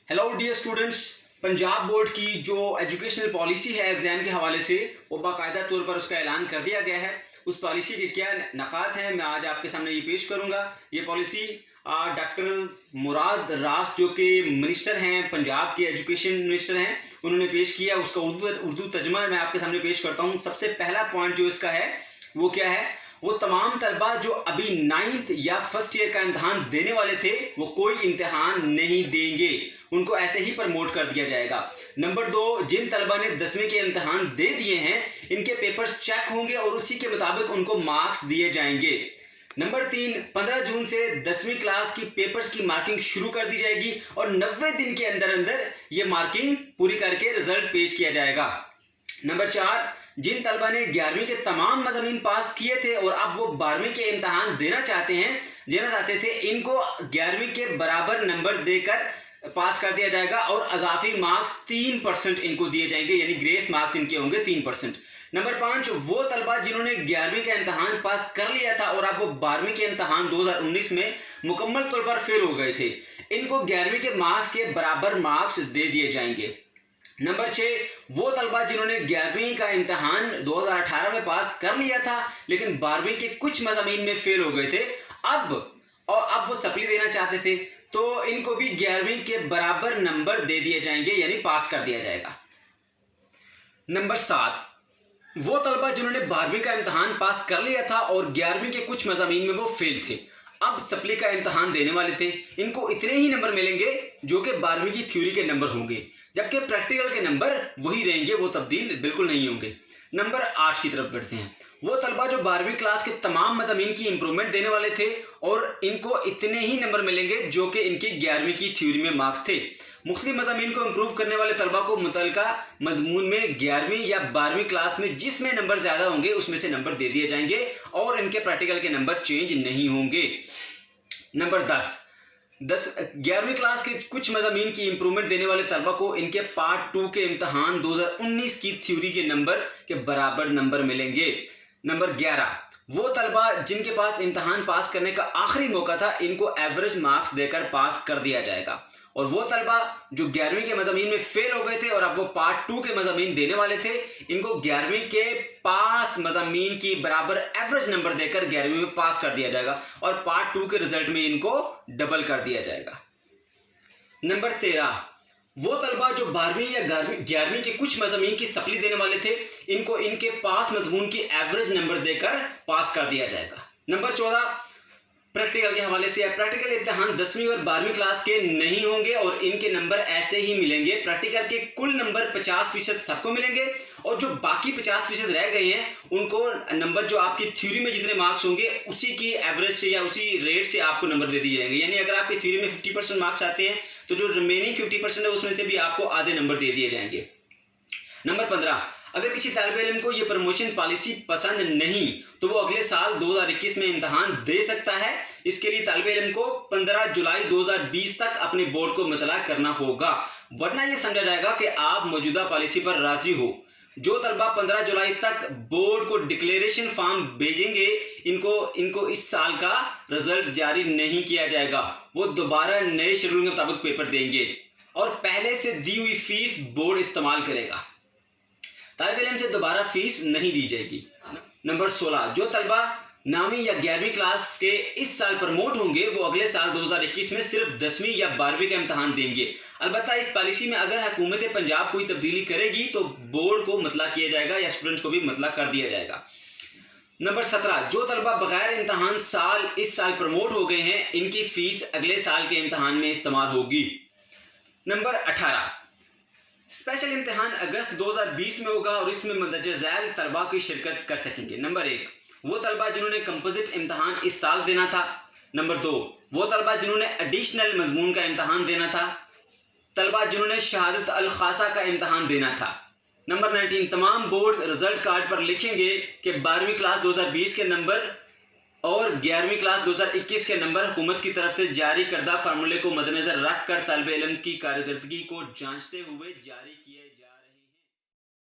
Hello dear students. Punjab board की जो educational policy है एग्ज़ाम के हवाले से वो बाकायदा तौर पर उसका ऐलान कर दिया गया है। उस पॉलिसी के क्या नकात हैं मैं आज आपके सामने ये पेश करूँगा। ये पॉलिसी डॉक्टर मुराद रास जो कि मिनिस्टर हैं, पंजाब के एजुकेशन मिनिस्टर हैं, उन्होंने पेश किया। उसका उर्दू तर्जुमा मैं आपके सामने पेश करता हूँ। सबसे पहला पॉइंट जो इसका है वो क्या है, वो तमाम तलबा जो अभी 9th या फर्स्ट ईयर का इम्तहान देने वाले थे वो कोई इम्तहान नहीं देंगे, उनको ऐसे ही प्रमोट कर दिया जाएगा। नंबर 2, जिन तलबा ने 10वीं के इम्तहान दे दिए हैं इनके पेपर्स चेक होंगे और उसी के मुताबिक उनको मार्क्स दिए जाएंगे। नंबर 3, 15 जून से 10वीं क्लास की पेपर्स की मार्किंग शुरू कर दी जाएगी और 90 दिन के अंदर अंदर ये मार्किंग पूरी करके रिजल्ट पेश किया जाएगा। नंबर 4, जिन तलबा ने 11वीं के तमाम मज़ामीन पास किए थे और अब वो 12वीं के इम्तहान देना चाहते थे, इनको 11वीं के बराबर नंबर देकर पास कर दिया जाएगा और अजाफी मार्क्स 3% इनको दिए जाएंगे, यानी ग्रेस मार्क्स इनके होंगे 3%। नंबर 5, वो तलबा जिन्होंने 11वीं का इम्तहान पास कर लिया था और अब वो 12वीं के इम्तहान 2019 में मुकम्मल तौर पर फेल हो गए थे, इनको 11वीं के मार्क्स के बराबर मार्क्स दे दिए जाएंगे। नंबर 6, वो तलबा जिन्होंने 11वीं का इम्तहान 2018 में पास कर लिया था लेकिन 12वीं के कुछ मज़ामीन में फेल हो गए थे, अब वो सप्ली देना चाहते थे, तो इनको भी 11वीं के बराबर नंबर दे दिए जाएंगे, यानी पास कर दिया जाएगा। नंबर 7, वो तलबा जिन्होंने 12वीं का इम्तहान पास कर लिया था और 11वीं के कुछ मज़ामीन में वो फेल थे, अब सप्ली का इम्तहान देने वाले थे, इनको इतने ही नंबर मिलेंगे जो कि 12वीं की थ्योरी के नंबर होंगे, जबकि प्रैक्टिकल के नंबर वही रहेंगे, वो तब्दील बिल्कुल नहीं होंगे। नंबर 8 की तरफ बढ़ते हैं। वो तलबा जो 12वीं क्लास के तमाम मज़ामीन की इम्प्रूवमेंट देने वाले थे और इनको इतने ही नंबर मिलेंगे जो कि इनकी 11वीं की थ्योरी में मार्क्स थे। मुख्तलिफ मज़ामीन को इम्प्रूव करने वाले तलबा को मुतल्लिका मजमून में 11वीं या 12वीं क्लास में जिसमें नंबर ज़्यादा होंगे उसमें से नंबर दे दिए जाएंगे और इनके प्रैक्टिकल के नंबर चेंज नहीं होंगे। नंबर 10, 11वीं क्लास के कुछ मज़ामीन की इम्प्रूवमेंट देने वाले तलबा को इनके पार्ट 2 के इम्तहान 2019 की थ्योरी के नंबर के बराबर नंबर मिलेंगे। नंबर 11, वो तलबा जिनके पास इम्तहान पास करने का आखिरी मौका था, इनको एवरेज मार्क्स देकर पास कर दिया जाएगा। और वो तलबा जो 11वीं के मज़ामीन में फेल हो गए थे और अब वो पार्ट 2 के मज़ामीन देने वाले थे, इनको 11वीं के पास मज़ामीन की बराबर एवरेज नंबर देकर 11वीं में पास कर दिया जाएगा और पार्ट 2 के रिजल्ट में इनको डबल कर दिया जाएगा। नंबर 13, वो तलबा जो 12वीं या 11वीं के कुछ मज़ामीन की सप्ली देने वाले थे, इनको इनके पास मजमून की एवरेज नंबर देकर पास कर दिया जाएगा। नंबर 14, प्रैक्टिकल के हवाले से प्रैक्टिकल इम्तहान 10वीं और 12वीं क्लास के नहीं होंगे और इनके नंबर ऐसे ही मिलेंगे। प्रैक्टिकल के कुल नंबर 50% सबको मिलेंगे और जो बाकी 50% रह गए हैं उनको नंबर जो आपकी थ्योरी में जितने मार्क्स होंगे उसी की एवरेज से या उसी रेट से आपको नंबर दे दिए जाएंगे। यानी अगर आपकी थ्योरी में 50% मार्क्स आते हैं तो जो रिमेनिंग 50% है उसमें से भी आपको आधे नंबर दे दिए जाएंगे। नंबर 15, अगर किसी तालिब इल्म को ये प्रमोशन पॉलिसी पसंद नहीं तो वो अगले साल 2021 में इम्तहान दे सकता है। इसके लिए तालिब इल्म को 15 जुलाई 2020 तक अपने बोर्ड को मुतला करना होगा, वरना ये समझा जाएगा कि आप मौजूदा पॉलिसी पर राजी हो। जो तलबा 15 जुलाई तक बोर्ड को डिक्लेरेशन फॉर्म भेजेंगे इनको इस साल का रिजल्ट जारी नहीं किया जाएगा, वो दोबारा नए शेड्यूल के मुताबिक पेपर देंगे और पहले से दी हुई फीस बोर्ड इस्तेमाल करेगा। तालिब इल्म से दोबारा फीस नहीं दी जाएगी। नंबर 16, जो तलबा 9वीं या 11वीं क्लास के इस साल प्रमोट होंगे वो अगले साल 2021 में सिर्फ 10वीं या 12वीं का इम्तहान देंगे। अलबत्ता इस पॉलिसी में अगर हुकूमत पंजाब कोई तब्दीली करेगी तो बोर्ड को मतला किया जाएगा या स्टूडेंट्स को भी मतला कर दिया जाएगा। नंबर 17, जो तलबा बगैर इम्तहान इस साल प्रमोट हो गए हैं इनकी फीस अगले साल के इम्तहान में इस्तेमाल होगी। नंबर 18, स्पेशल इम्तहान अगस्त 2020 में होगा और इसमें मंदरजा झैल तलबा की शिरकत कर सकेंगे। नंबर 1, वो तलबा जिन्होंने कंपोजिट इम्तहान इस साल देना था। नंबर 2, वो तलबा जिन्होंने एडिशनल मजमून का इम्तहान देना था, तलबा जिन्होंने शहादत अल खासा का इम्तहान देना था। नंबर 19, तमाम बोर्ड रिजल्ट कार्ड पर लिखेंगे कि 12वीं क्लास 2020 के नंबर और 11वीं क्लास 2021 के नंबर हुकूमत की तरफ से जारी करदा फार्मूले को मद्देनजर रख कर तालिब इल्म की कारकर्दगी को जांचते हुए जारी किया